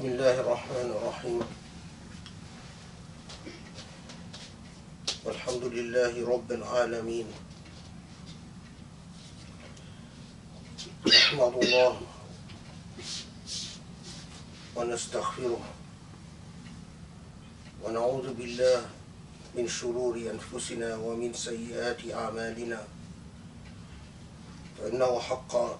بسم الله الرحمن الرحيم والحمد لله رب العالمين نحمد الله ونستغفره ونعوذ بالله من شرور أنفسنا ومن سيئات أعمالنا فإنه حقا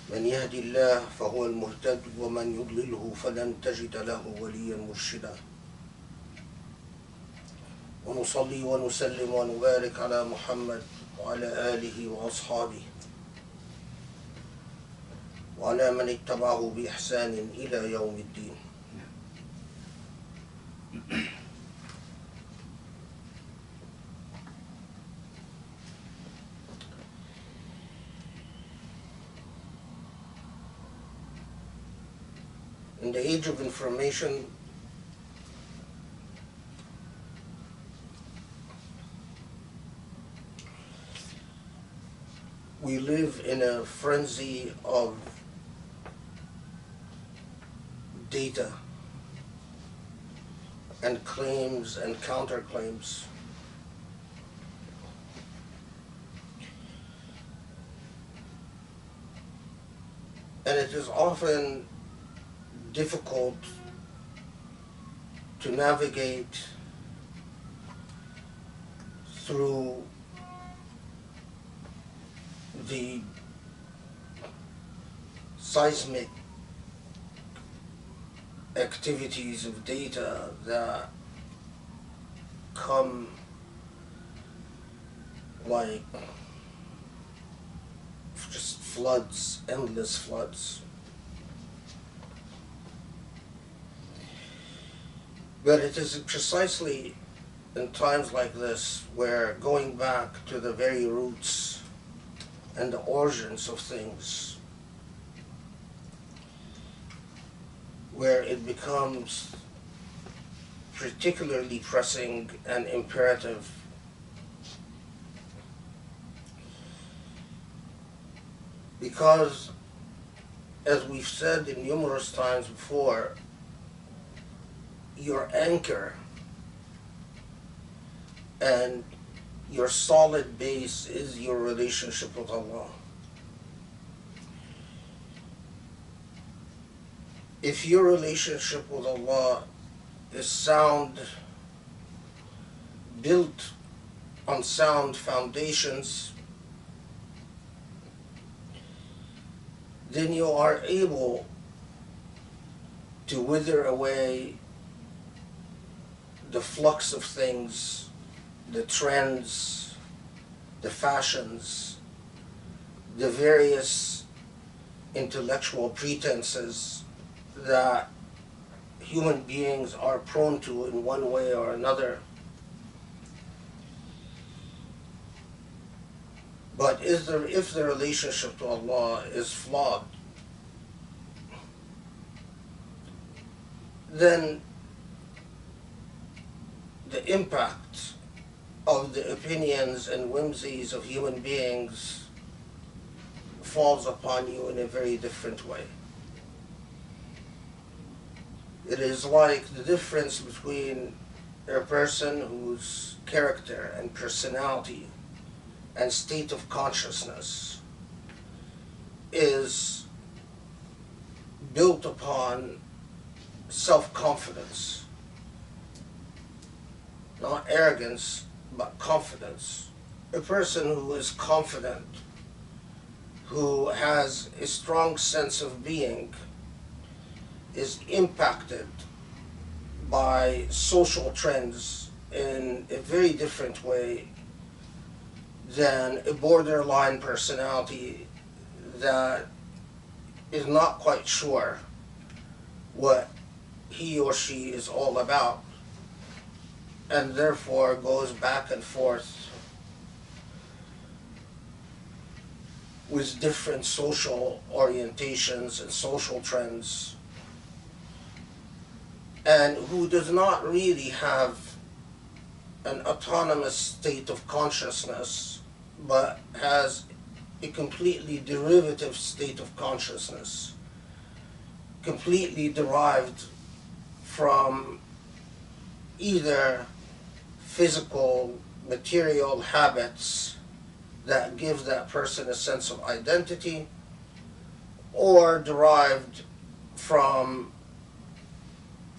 من يهدي الله فهو المهتد ومن يضلله فلن تجد له وليا مرشدا ونصلي ونسلم ونبارك على محمد وعلى آله وأصحابه وعلى من اتبعه بإحسان إلى يوم الدين. In the age of information, we live in a frenzy of data and claims and counterclaims. And it is often difficult to navigate through the seismic activities of data that come like just floods, endless floods. But it is precisely in times like this where going back to the very roots and the origins of things, where it becomes particularly pressing and imperative. Because, as we've said in numerous times before, your anchor and your solid base is your relationship with Allah. If your relationship with Allah is sound, built on sound foundations, then you are able to wither away the flux of things, the trends, the fashions, the various intellectual pretenses that human beings are prone to in one way or another. But if the relationship to Allah is flawed, then the impact of the opinions and whimsies of human beings falls upon you in a very different way. It is like the difference between a person whose character and personality and state of consciousness is built upon self-confidence, not arrogance, but confidence. A person who is confident, who has a strong sense of being, is impacted by social trends in a very different way than a borderline personality that is not quite sure what he or she is all about, and therefore goes back and forth with different social orientations and social trends, and who does not really have an autonomous state of consciousness, but has a completely derivative state of consciousness, completely derived from either physical, material habits that give that person a sense of identity, or derived from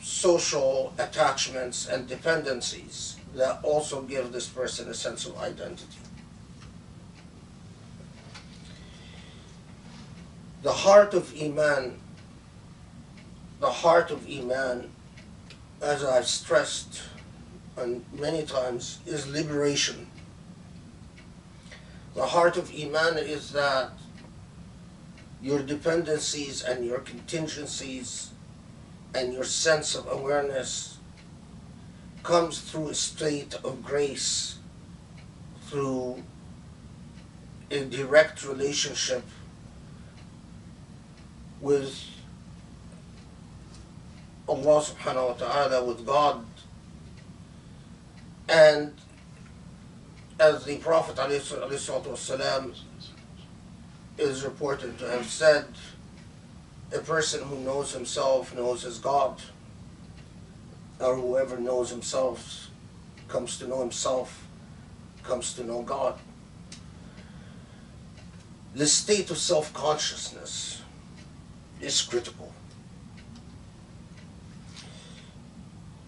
social attachments and dependencies that also give this person a sense of identity. The heart of Iman, as I've stressed many times, is liberation. The heart of Iman is that your dependencies and your contingencies and your sense of awareness comes through a state of grace, through a direct relationship with Allah subhanahu wa ta'ala, with God. And as the Prophet ﷺ is reported to have said, a person who knows himself knows his God, or whoever knows himself comes to know God. This state of self-consciousness is critical.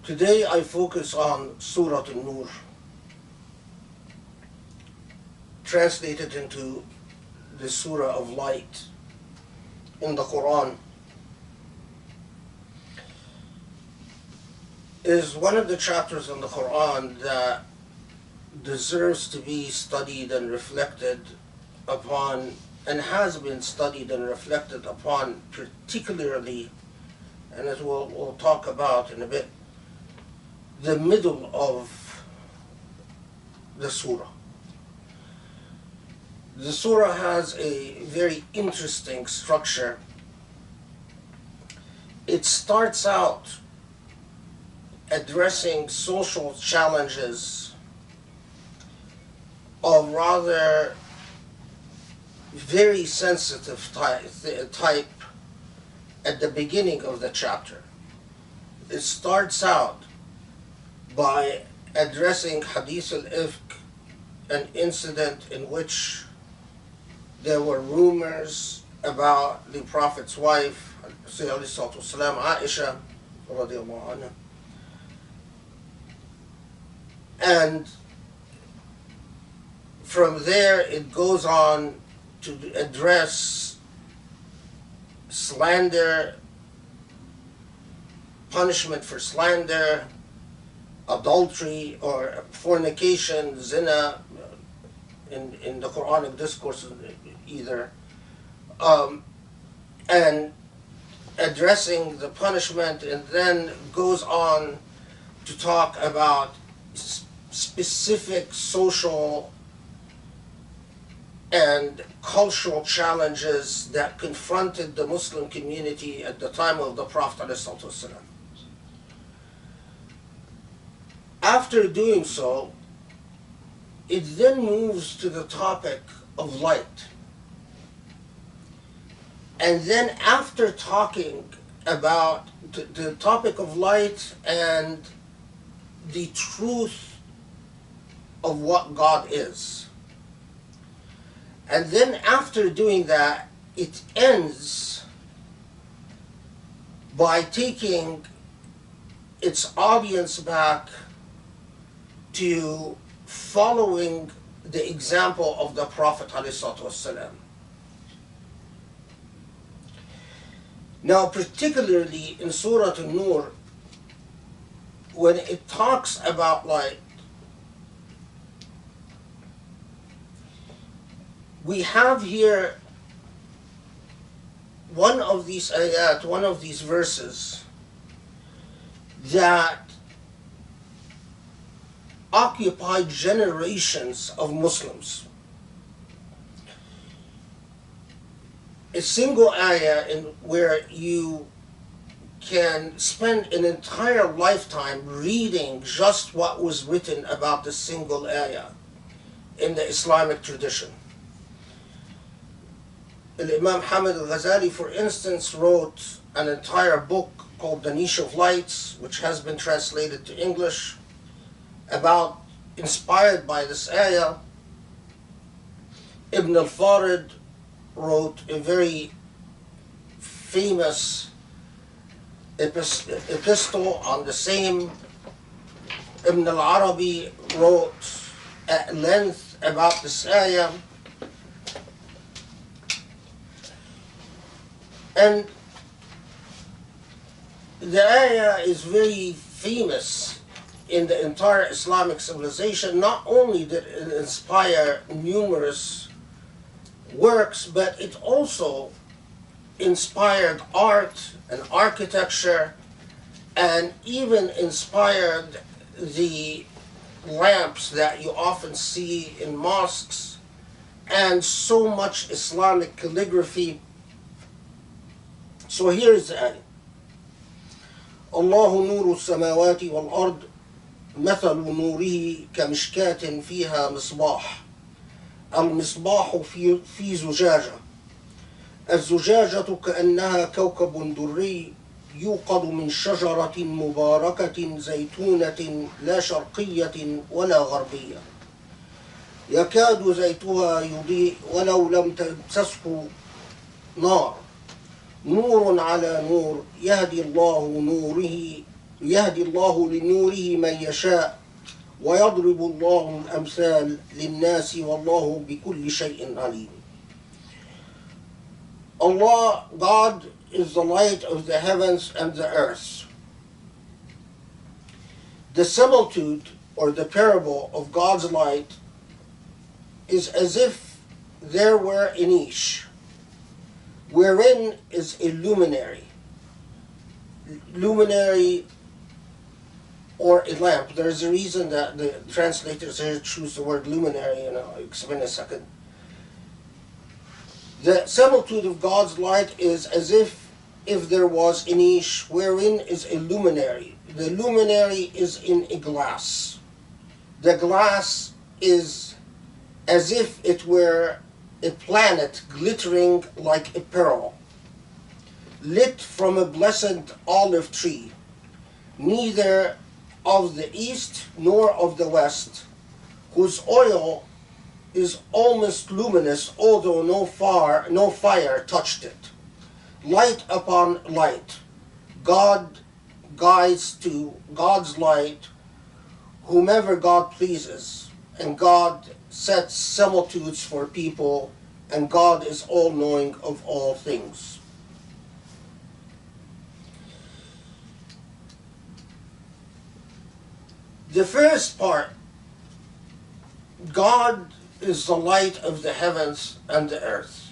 Today I focus on Surah Al Nur, translated into the Surah of Light in the Quran. It is one of the chapters in the Quran that deserves to be studied and reflected upon, and has been studied and reflected upon, particularly, and as we'll talk about in a bit, the middle of the surah. The surah has a very interesting structure. It starts out addressing social challenges of rather very sensitive type at the beginning of the chapter. It starts out by addressing Hadith al-Ifk, an incident in which there were rumors about the Prophet's wife, Aisha, radiallahu anha. And from there it goes on to address slander, punishment for slander, adultery or fornication, zina, in the Quranic discourse either, and addressing the punishment, and then goes on to talk about specific social and cultural challenges that confronted the Muslim community at the time of the Prophet ﷺ. After doing so, it then moves to the topic of light. And then after talking about the topic of light and the truth of what God is, and then after doing that, it ends by taking its audience back to following the example of the Prophet ﷺ. Now, particularly in Surah Al Nur, when it talks about light, we have here one of these ayat, one of these verses that occupied generations of Muslims. A single ayah in where you can spend an entire lifetime reading just what was written about the single ayah in the Islamic tradition. Imam Hamid al-Ghazali, for instance, wrote an entire book called The Niche of Lights, which has been translated to English, inspired by this ayah. Ibn Al Farid wrote a very famous epistle on the same. Ibn Al Arabi wrote at length about this ayah. And the ayah is very famous in the entire Islamic civilization. Not only did it inspire numerous works, but it also inspired art and architecture, and even inspired the lamps that you often see in mosques, and so much Islamic calligraphy. So here's the ayah. الله نور السماوات والأرض مثل نوره كمشكاة فيها مصباح المصباح في زجاجة الزجاجة كأنها كوكب دري يوقد من شجرة مباركة زيتونة لا شرقية ولا غربية يكاد زيتها يضيء ولو لم تمسسه نار نور على نور يهدي الله لنوره من يشاء ويضرب الله الأمثال للناس والله بكل شيء عليم. Allah, God, is the light of the heavens and the earth. The similitude or the parable of God's light is as if there were a niche wherein is a luminary or a lamp. There's a reason that the translators here choose the word luminary, and I'll explain in a second. The similitude of God's light is as if there was a niche wherein is a luminary. The luminary is in a glass. The glass is as if it were a planet glittering like a pearl, lit from a blessed olive tree, neither of the east nor of the west, whose oil is almost luminous, although no fire touched it. Light upon light, God guides to God's light whomever God pleases, and God sets similitudes for people, and God is all-knowing of all things. The first part, God is the light of the heavens and the earth.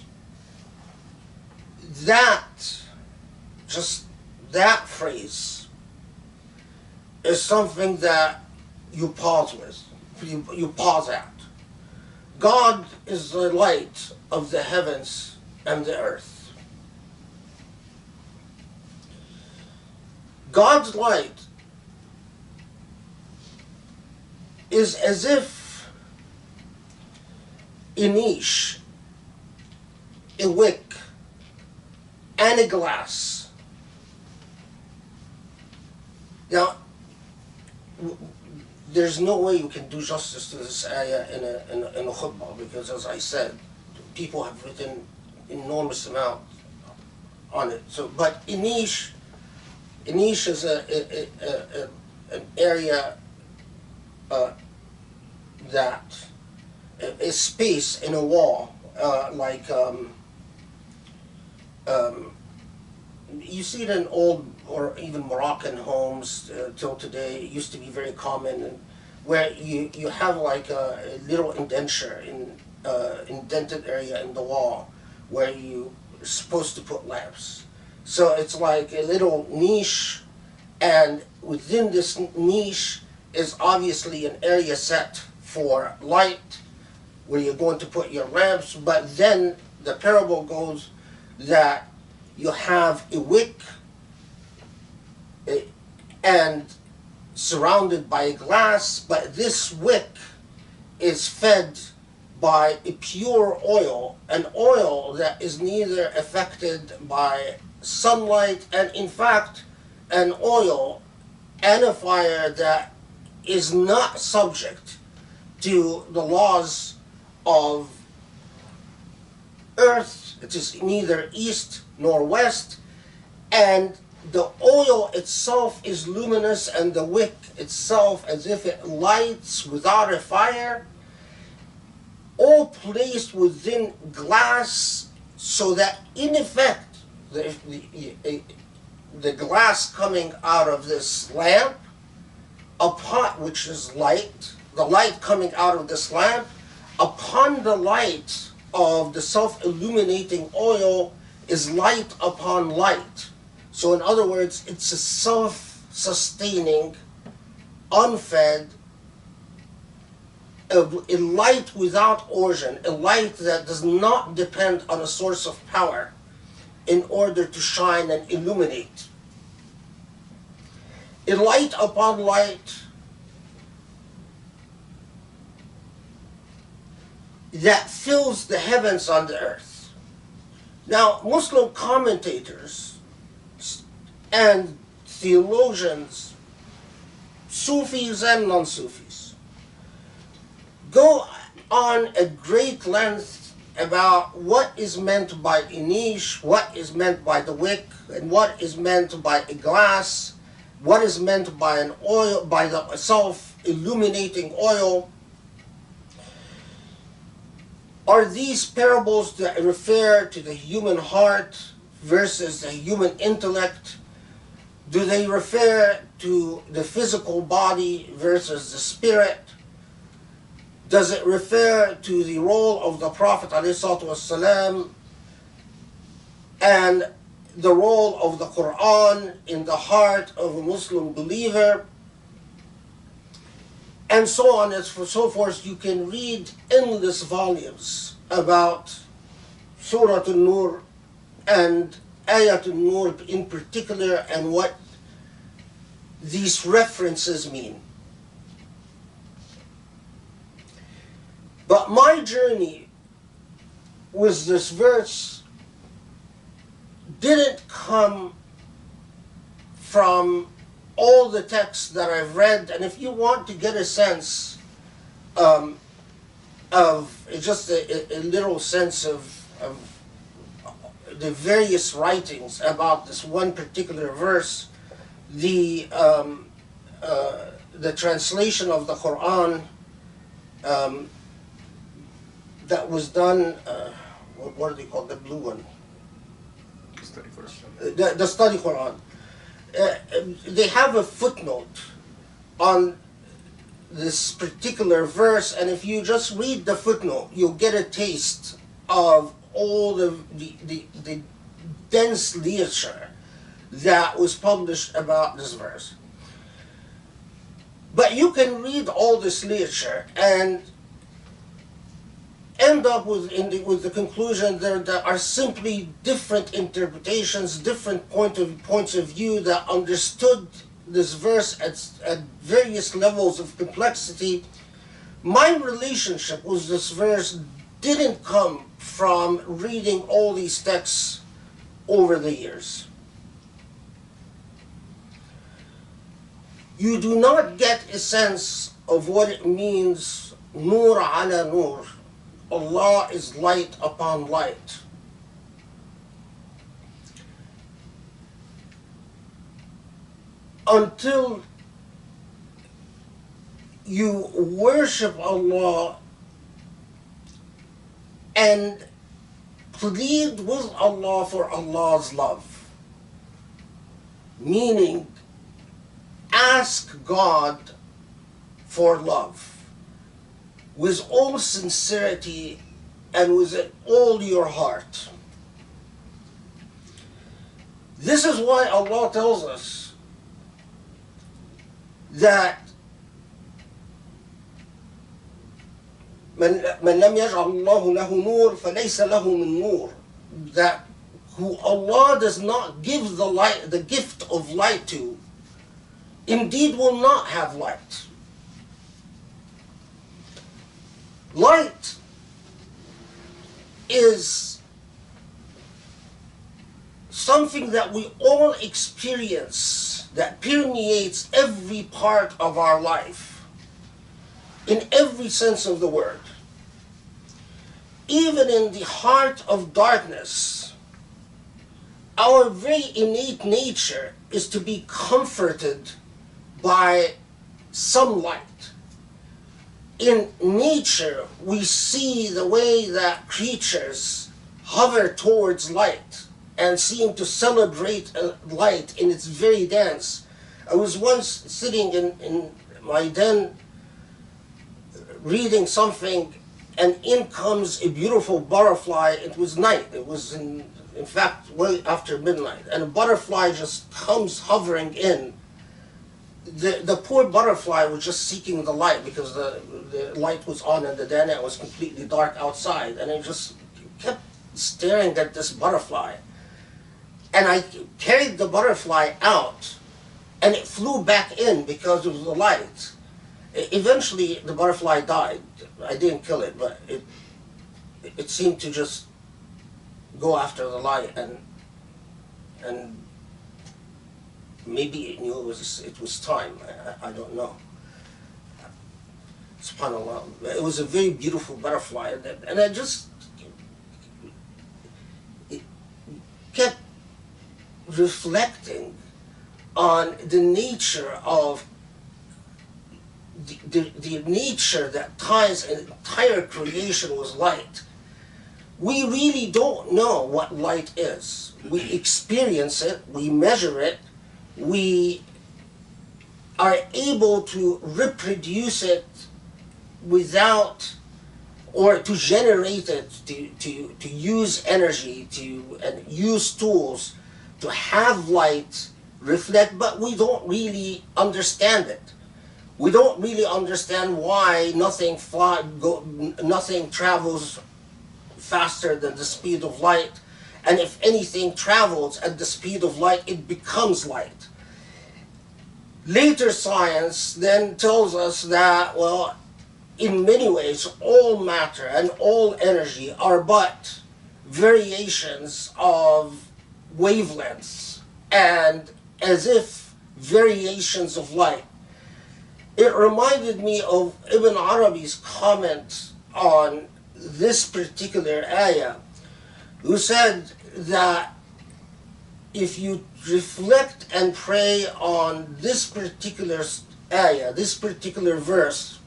Just that phrase is something that you pause with, you pause at. God is the light of the heavens and the earth. God's light is as if a niche, a wick, and a glass. Now, there's no way you can do justice to this ayah in a khutbah, because, as I said, people have written enormous amount on it. So, but a niche is an area that a space in a wall, you see it in old or even Moroccan homes till today. It used to be very common, and where you have like a little indenture indented area in the wall where you're supposed to put lamps. So it's like a little niche, and within this niche is obviously an area set for light where you're going to put your lamps. But then the parable goes that you have a wick and surrounded by glass, but this wick is fed by a pure oil, an oil that is neither affected by sunlight, and in fact, an oil and a fire that is not subject to the laws of earth. It is neither east nor west, and the oil itself is luminous, and the wick itself as if it lights without a fire, all placed within glass, so that in effect the glass coming out of this lamp, upon which is light, the light coming out of this lamp, upon the light of the self-illuminating oil is light upon light. So in other words, it's a self-sustaining, unfed, a light without origin, a light that does not depend on a source of power in order to shine and illuminate. A light upon light that fills the heavens on the earth. Now, Muslim commentators and theologians, Sufis and non-Sufis, go on a great length about what is meant by a niche, what is meant by the wick, and what is meant by a glass, what is meant by an oil, by the self-illuminating oil. Are these parables that refer to the human heart versus the human intellect? Do they refer to the physical body versus the spirit? Does it refer to the role of the Prophet ﷺ and the role of the Quran in the heart of a Muslim believer? And so on and so forth. You can read endless volumes about Surah Al Nur and Ayat Al Nur in particular, and what these references mean. But my journey with this verse didn't come from all the texts that I've read. And if you want to get a sense of just a little sense of the various writings about this one particular verse, the translation of the Quran that was done, what are they called, the blue one? Study Quran. The study Quran. They have a footnote on this particular verse, and if you just read the footnote, you'll get a taste of all the dense literature that was published about this verse. But you can read all this literature and end up with the conclusion there are simply different interpretations, different points of view that understood this verse at various levels of complexity. My relationship with this verse didn't come from reading all these texts over the years. You do not get a sense of what it means, nur ala nur. Allah is light upon light. Until you worship Allah and plead with Allah for Allah's love. Meaning, ask God for love with all sincerity and with all your heart. This is why Allah tells us that من لم يجعل الله له نور فليس له من نور, that who Allah does not give the light, the gift of light to, indeed will not have light. Light is something that we all experience, that permeates every part of our life, in every sense of the word. Even in the heart of darkness, our very innate nature is to be comforted by some light. In nature, we see the way that creatures hover towards light and seem to celebrate light in its very dance. I was once sitting in my den reading something, and in comes a beautiful butterfly. It was night. It was in fact way after midnight, and a butterfly just comes hovering in. The poor butterfly was just seeking the light because the light was on in the den and it was completely dark outside, and it just kept staring at this butterfly. And I carried the butterfly out, and it flew back in because of the light. Eventually, the butterfly died. I didn't kill it, but it seemed to just go after the light, and maybe it knew it was time. I don't know. SubhanAllah. It was a very beautiful butterfly, and I just kept reflecting on the nature of the nature that ties an entire creation with light. We really don't know what light is. We experience it, we measure it, we are able to reproduce it without, or to generate it, to use energy, and use tools to have light reflect, but we don't really understand it. We don't really understand why nothing travels faster than the speed of light, and if anything travels at the speed of light, it becomes light. Later science then tells us that, well, in many ways, all matter and all energy are but variations of wavelengths, and as if variations of light. It reminded me of Ibn Arabi's comment on this particular ayah, who said that if you reflect and pray on this particular ayah, this particular verse,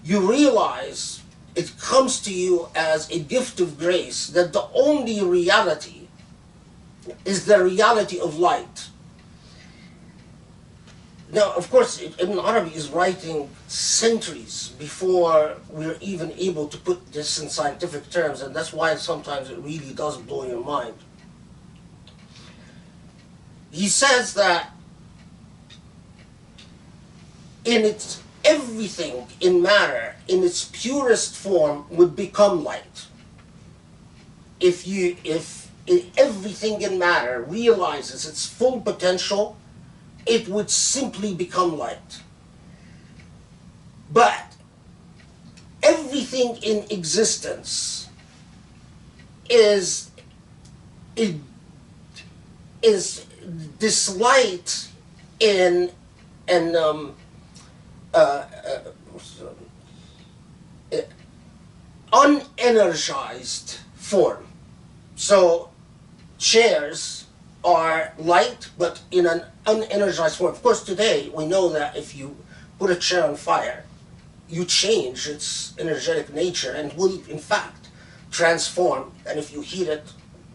you realize it comes to you as a gift of grace that the only reality is the reality of light. Now, of course, Ibn Arabi is writing centuries before we're even able to put this in scientific terms, and that's why sometimes it really does blow your mind. He says that everything in matter, in its purest form, would become light. If everything in matter realizes its full potential, it would simply become light. But everything in existence is this light in an unenergized form. So chairs are light, but in an unenergized form. Of course, today we know that if you put a chair on fire, you change its energetic nature and will, in fact, transform. And if you heat it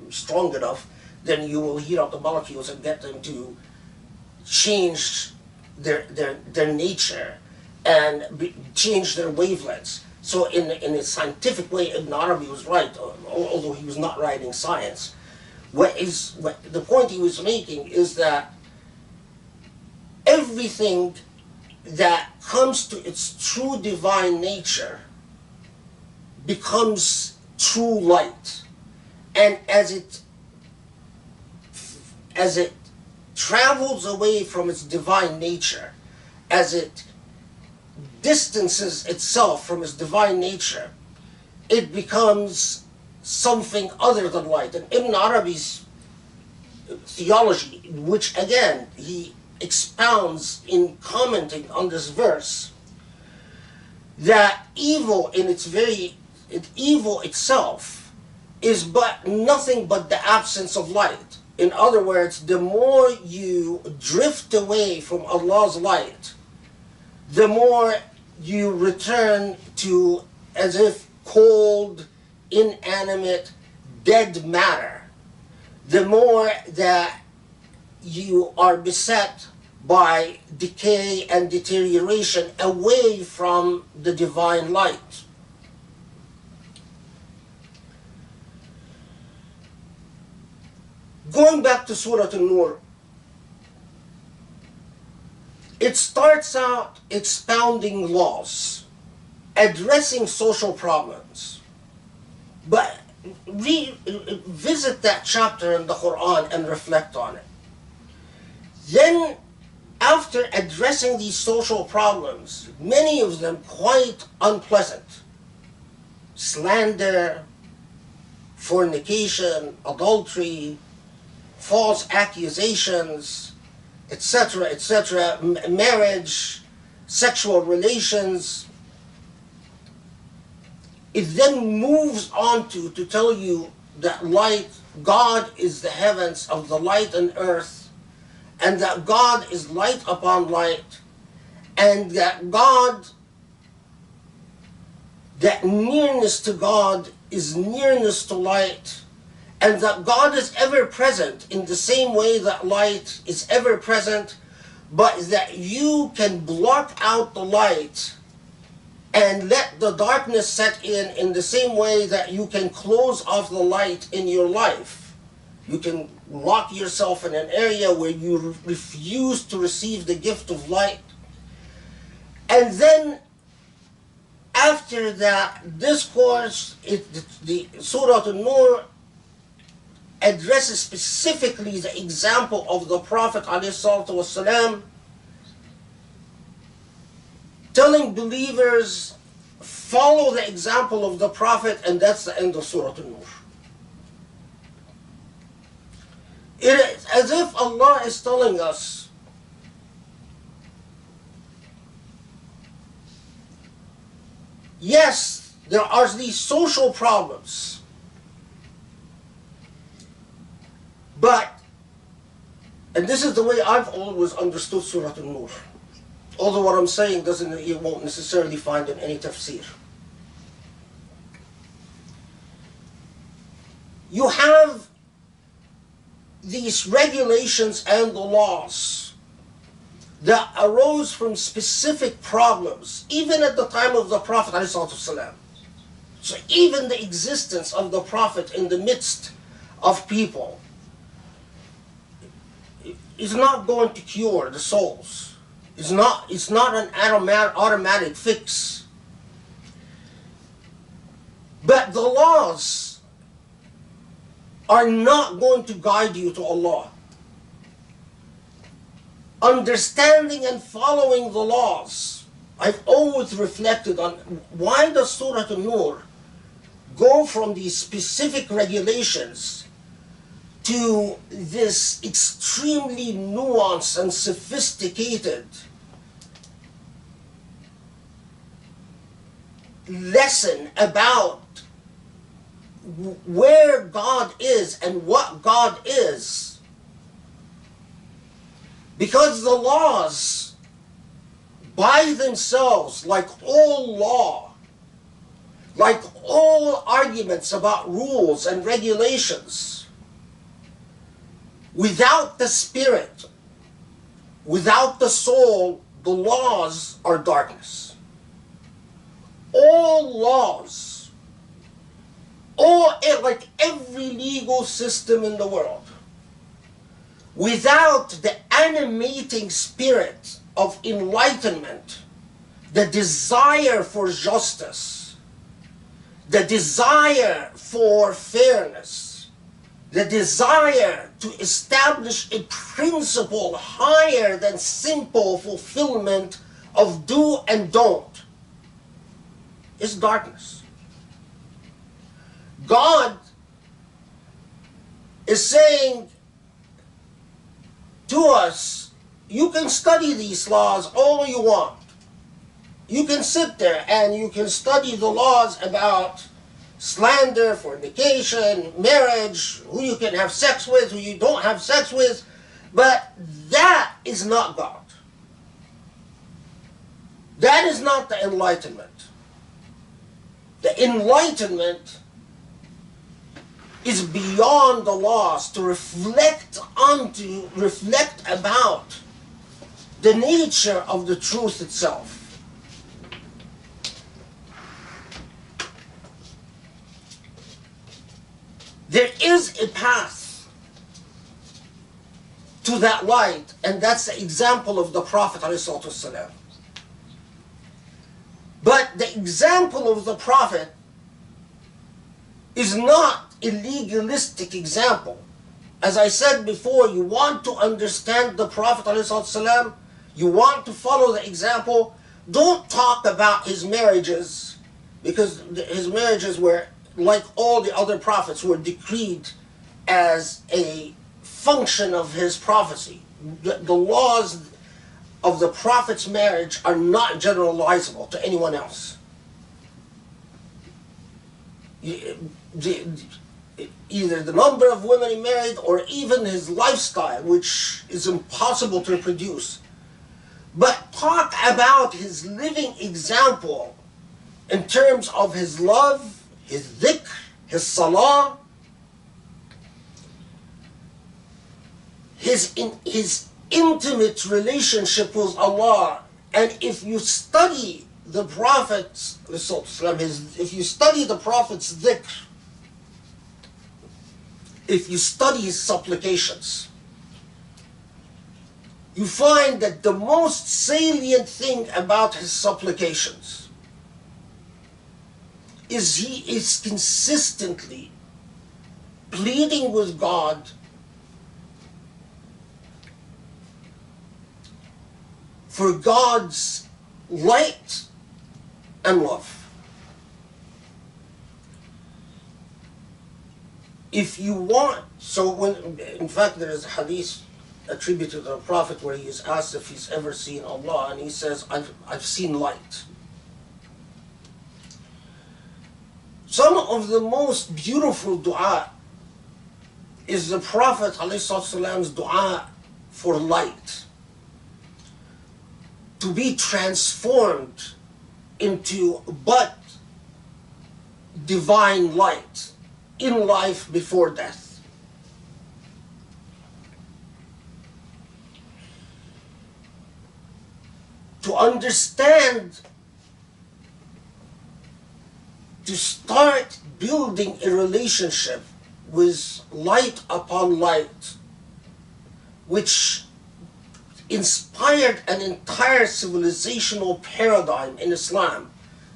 strong enough, then you will heat up the molecules and get them to change their nature and change their wavelengths. So in a scientific way, Ibn Arabi was right, although he was not writing science. The point he was making is that everything that comes to its true divine nature becomes true light. And as it travels away from its divine nature, as it distances itself from its divine nature, it becomes something other than light. And Ibn Arabi's theology, which again he expounds in commenting on this verse, that evil evil itself is but nothing but the absence of light. In other words, the more you drift away from Allah's light, the more you return to as if cold, inanimate, dead matter. The more that you are beset by decay and deterioration away from the divine light. Going back to Surah Al Nur, it starts out expounding laws, addressing social problems. But visit that chapter in the Quran and reflect on it. Then, after addressing these social problems, many of them quite unpleasant, slander, fornication, adultery, false accusations, etc., marriage, sexual relations, it then moves on to tell you that light, God is the heavens of the light and earth, and that God is light upon light, and that nearness to God is nearness to light, and that God is ever present in the same way that light is ever present, but that you can block out the light and let the darkness set in the same way that you can close off the light in your life. You can lock yourself in an area where you refuse to receive the gift of light. And then after that discourse, the Surah Al Nur addresses specifically the example of the Prophet ﷺ, telling believers, follow the example of the Prophet, and that's the end of Surah Al Nur. It is as if Allah is telling us, yes, there are these social problems, but, and this is the way I've always understood Surah Al Nur, although what I'm saying you won't necessarily find in any tafsir. You have these regulations and the laws that arose from specific problems, even at the time of the Prophet ﷺ. So even the existence of the Prophet in the midst of people is not going to cure the souls. It's not an automatic fix. But the laws are not going to guide you to Allah. Understanding and following the laws, I've always reflected on why does Surah Al Nur go from these specific regulations to this extremely nuanced and sophisticated lesson about where God is and what God is. Because the laws by themselves, like all law, like all arguments about rules and regulations, without the spirit, without the soul, the laws are darkness. All laws, like every legal system in the world, without the animating spirit of enlightenment, the desire for justice, the desire for fairness, the desire to establish a principle higher than simple fulfillment of do and don't, is darkness. God is saying to us, you can study these laws all you want. You can sit there and you can study the laws about slander, fornication, marriage, who you can have sex with, who you don't have sex with, but that is not God. That is not the enlightenment. The enlightenment is beyond the laws to reflect about the nature of the truth itself. There is a path to that light, and that's the example of the Prophet ﷺ. But the example of the Prophet is not a legalistic example. As I said before, you want to understand the Prophet ﷺ, you want to follow the example, don't talk about his marriages, because his marriages were, like all the other prophets, were decreed as a function of his prophecy. The laws of the prophet's marriage are not generalizable to anyone else. Either the number of women he married or even his lifestyle, which is impossible to reproduce. But talk about his living example in terms of his love, his dhikr, his salah, his intimate relationship with Allah. And if you study the Prophet, if you study the Prophet's dhikr, if you study his supplications, you find that the most salient thing about his supplications is he is consistently pleading with God for God's light and love. If you want, in fact there is a hadith attributed to the Prophet where he is asked if he's ever seen Allah, and he says, I've seen light. Some of the most beautiful dua is the Prophet ﷺ's dua for light, to be transformed into but divine light in life before death. To understand, to start building a relationship with light upon light, which inspired an entire civilizational paradigm in Islam.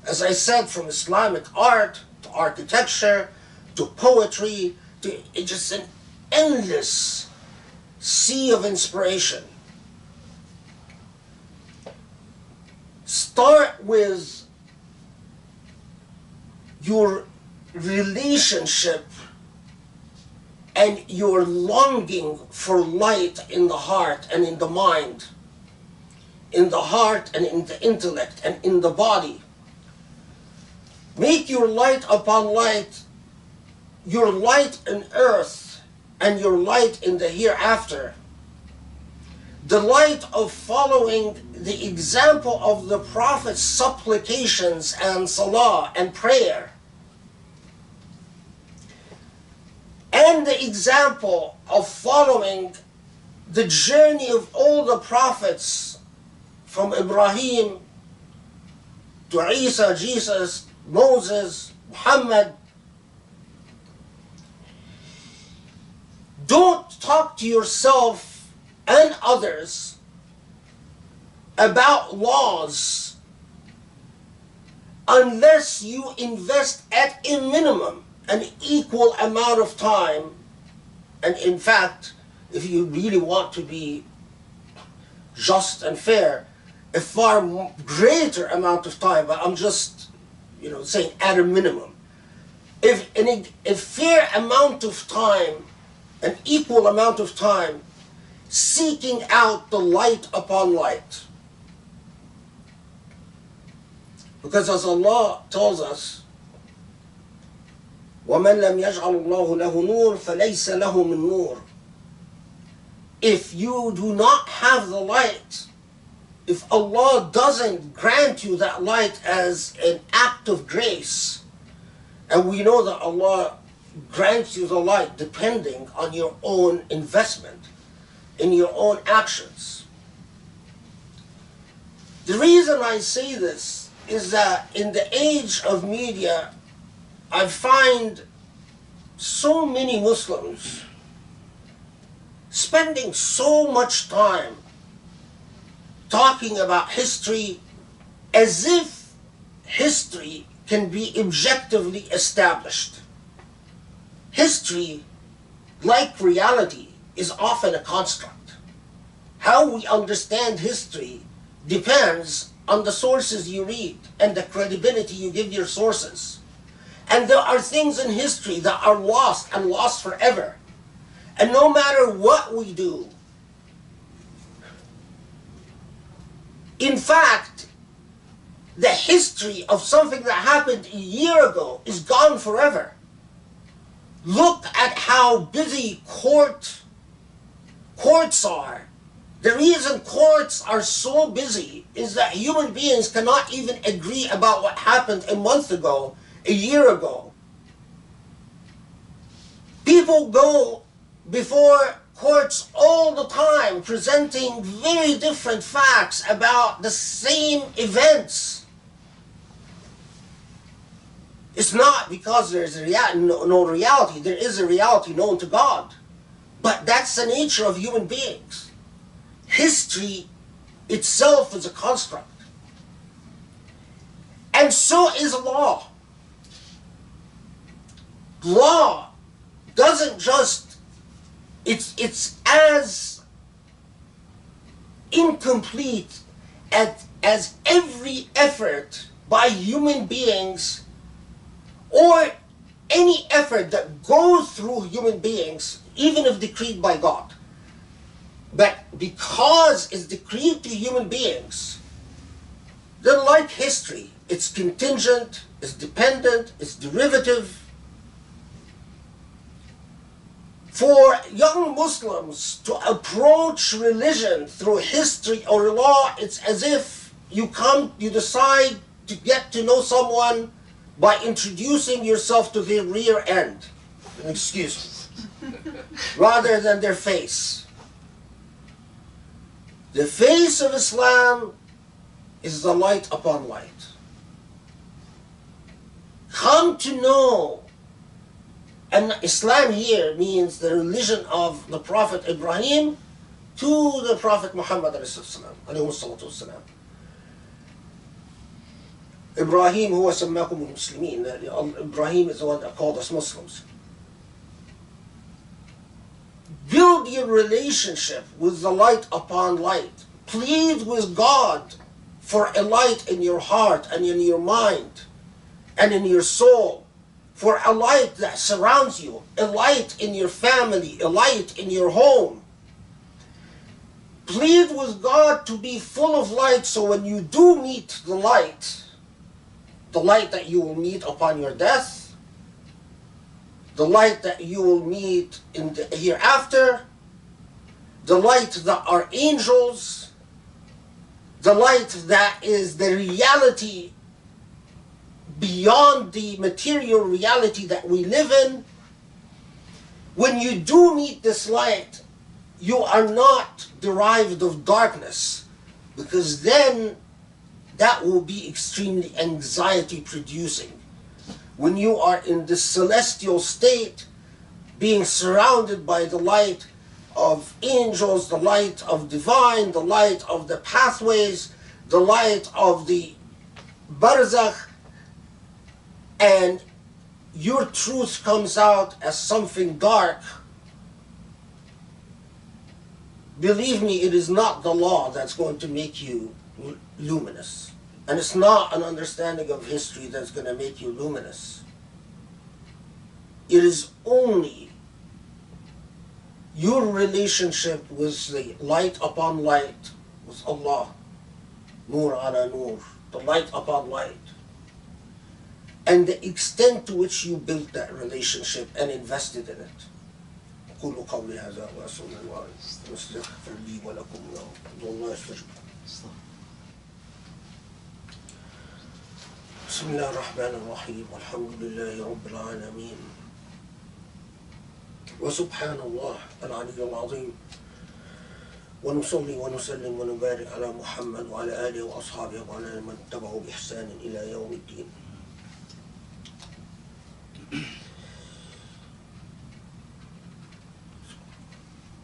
As I said, from Islamic art to architecture to poetry to just an endless sea of inspiration. Start with your relationship and your longing for light in the heart and in the mind, in the heart and in the intellect and in the body. Make your light upon light, your light in earth and your light in the hereafter, the light of following the example of the Prophet's supplications and salah and prayer, and the example of following the journey of all the prophets from Ibrahim to Isa, Jesus, Moses, Muhammad. Don't talk to yourself and others about laws unless you invest at a minimum an equal amount of time, and in fact, if you really want to be just and fair, a far greater amount of time, but I'm just saying at a minimum, if a fair amount of time, an equal amount of time, seeking out the light upon light. Because as Allah tells us, وَمَنْ لَمْ يَجْعَلُ اللَّهُ لَهُ نُورٌ فَلَيْسَ لَهُ مِن نُور. If you do not have the light, if Allah doesn't grant you that light as an act of grace, and we know that Allah grants you the light depending on your own investment, in your own actions. The reason I say this is that in the age of media, I find so many Muslims spending so much time talking about history as if history can be objectively established. History, like reality, is often a construct. How we understand history depends on the sources you read and the credibility you give your sources. And there are things in history that are lost and lost forever. And no matter what we do, in fact, the history of something that happened a year ago is gone forever. Look at how busy courts are. The reason courts are so busy is that human beings cannot even agree about what happened a month ago, a year ago. People go before courts all the time presenting very different facts about the same events. It's not because there's no reality. There is a reality known to God. But that's the nature of human beings. History itself is a construct. And so is law. Law doesn't just, it's as incomplete as every effort by human beings or any effort that goes through human beings, even if decreed by God. But because it's decreed to human beings, then like history, it's contingent, it's dependent, it's derivative. For young Muslims to approach religion through history or law, it's as if you decide to get to know someone by introducing yourself to their rear end, excuse me, rather than their face. The face of Islam is the light upon light. Come to know, and Islam here means the religion of the Prophet Ibrahim to the Prophet Muhammad alayhi salatu. Ibrahim huwa sammakum al-Muslimin. Ibrahim is the one that called us Muslims. Build your relationship with the light upon light. Plead with God for a light in your heart and in your mind and in your soul. For a light that surrounds you, a light in your family, a light in your home. Plead with God to be full of light, so when you do meet the light that you will meet upon your death, the light that you will meet in the hereafter, the light that are angels, the light that is the reality beyond the material reality that we live in. When you do meet this light, you are not derived of darkness, because then that will be extremely anxiety producing. When you are in the celestial state, being surrounded by the light of angels, the light of divine, the light of the pathways, the light of the barzakh, and your truth comes out as something dark, believe me, it is not the law that's going to make you luminous. And it's not an understanding of history that's going to make you luminous. It is only your relationship with the light upon light, with Allah, Nur ala Nur, the light upon light, and the extent to which you built that relationship and invested in it. أقول قولي هذا وأستغفر الله واستغفر لي ولكم الله يستجب. بسم الله الرحمن الرحيم والحمد لله رب العالمين وسبحان الله العلي العظيم ونصلي ونسلم ونبارك على محمد وعلى آله وأصحابه وعلى من تبعه بإحسان إلى يوم الدين.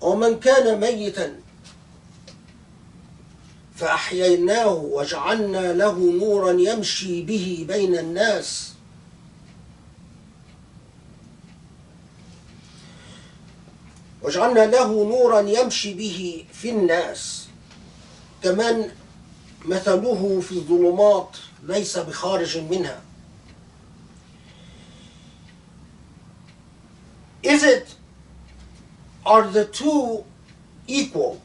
ومن كان ميتا فأحييناه وجعلنا له نورا يمشي به بين الناس وجعلنا له نورا يمشي به في الناس كمن مثله في الظلمات ليس بخارج منها. Are the two equal?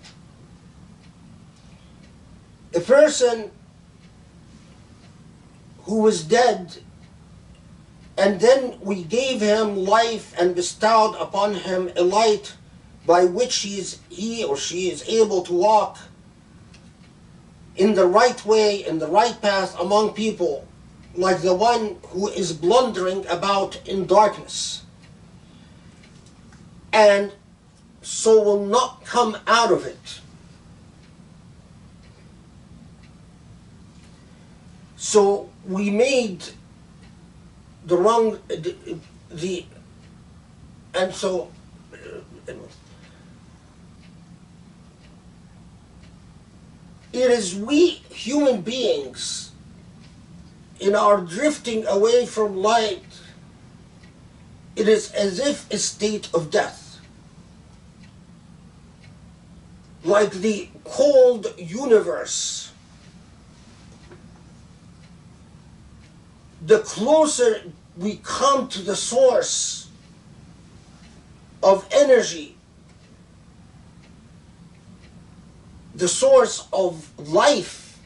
A person who was dead and then we gave him life and bestowed upon him a light by which he or she is able to walk in the right way, in the right path among people, like the one who is blundering about in darkness, and so will not come out of it. So we made the wrong, and so it is we human beings in our drifting away from light, it is as if a state of death. Like the cold universe, the closer we come to the source of energy, the source of life,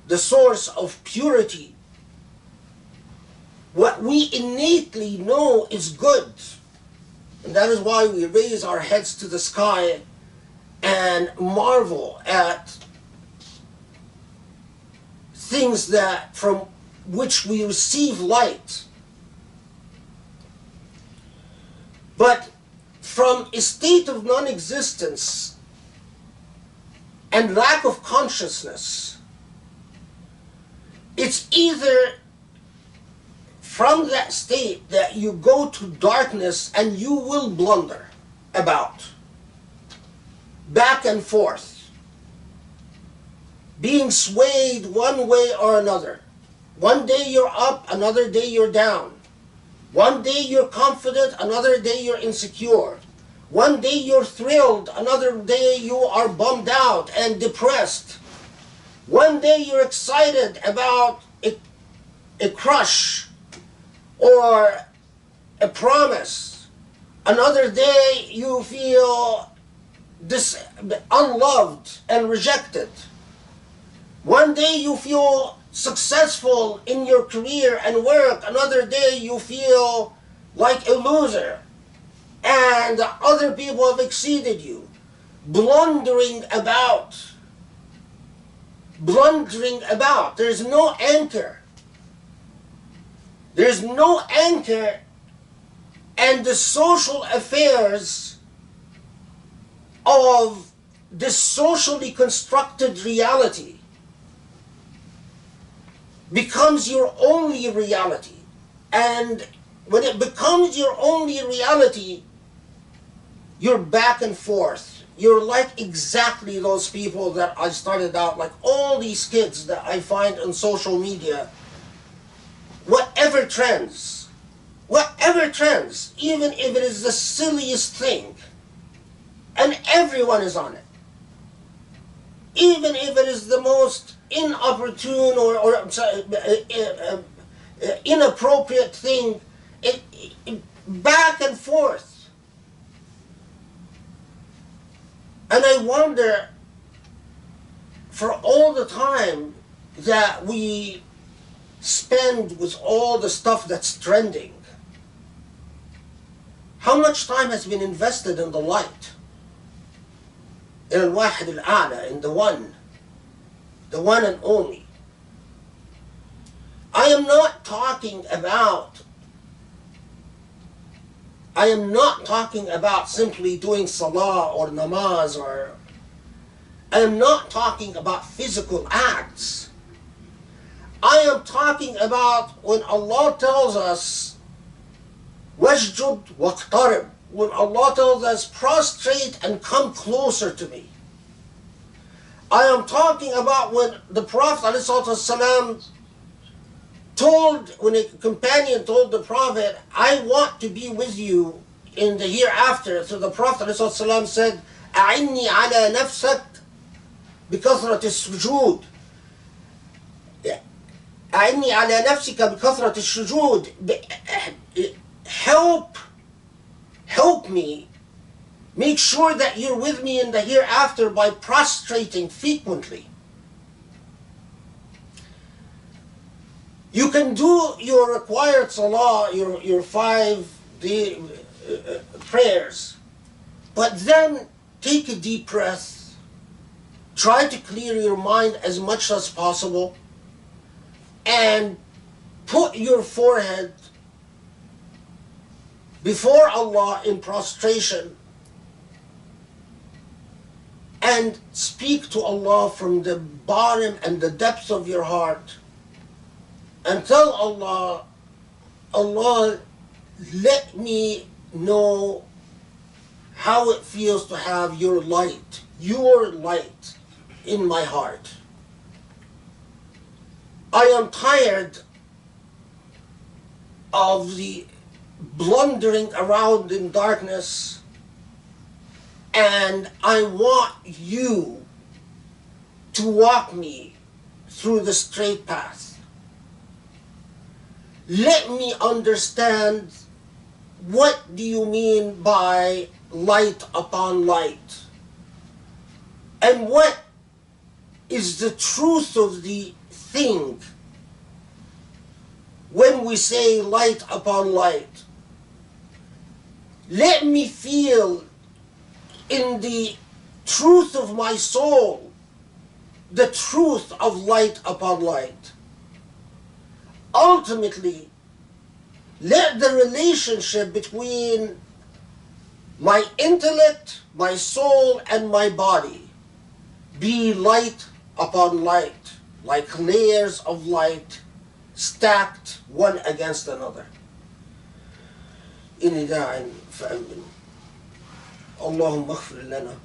the source of purity, what we innately know is good. And that is why we raise our heads to the sky and marvel at things that from which we receive light. But from a state of non-existence and lack of consciousness, it's either from that state that you go to darkness and you will blunder about, back and forth, being swayed one way or another. One day you're up, another day you're down. One day you're confident, another day you're insecure. One day you're thrilled, another day you are bummed out and depressed. One day you're excited about a crush or a promise. Another day you feel unloved and rejected. One day you feel successful in your career and work. Another day you feel like a loser and other people have exceeded you. Blundering about. There's no anchor. There's no anchor, and the social affairs of this socially constructed reality becomes your only reality. And when it becomes your only reality, you're back and forth. You're like exactly those people that I started out, like all these kids that I find on social media. Whatever trends, even if it is the silliest thing, and everyone is on it. Even if it is the most inopportune or inappropriate thing, back and forth. And I wonder, for all the time that we spend with all the stuff that's trending, how much time has been invested in the light, in al-wahid al-a'la, in the one and only. I am not talking about simply doing salah or namaz, or I am not talking about physical acts. I am talking about when Allah tells us wasjud waqtarib, when Allah tells us prostrate and come closer to me. I am talking about when the Prophet ﷺ when a companion told the Prophet, I want to be with you in the hereafter. So the Prophet ﷺ said, أعني على نفسك بكثرة السجود. أعني على نفسك بكثرة السجود. Help me. Make sure that you're with me in the hereafter by prostrating frequently. You can do your required salah, your 5 day prayers, but then take a deep breath. Try to clear your mind as much as possible and put your forehead before Allah in prostration and speak to Allah from the bottom and the depths of your heart. And tell Allah, Allah, let me know how it feels to have your light in my heart. I am tired of the blundering around in darkness, and I want you to walk me through the straight path. Let me understand, what do you mean by light upon light? And what is the truth of the thing when we say light upon light? Let me feel in the truth of my soul the truth of light upon light. Ultimately, let the relationship between my intellect, my soul, and my body be light upon light, like layers of light stacked one against another. إني داع فأمن. اللهم اغفر لنا.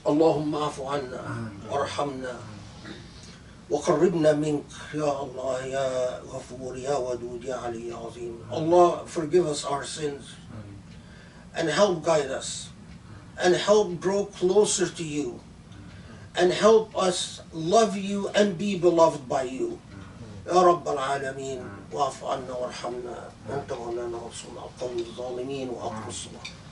اللهم اعف عنا وارحمنا وقربنا منك يا الله يا غفور يا ودود يا علي يا عظيم. Allah, forgive us our sins and help guide us and help grow closer to you and help us love you and be beloved by you. يا رب العالمين واعف عنا وارحمنا وانت مولانا وانصرنا على القوم الظالمين واقم الصلاة.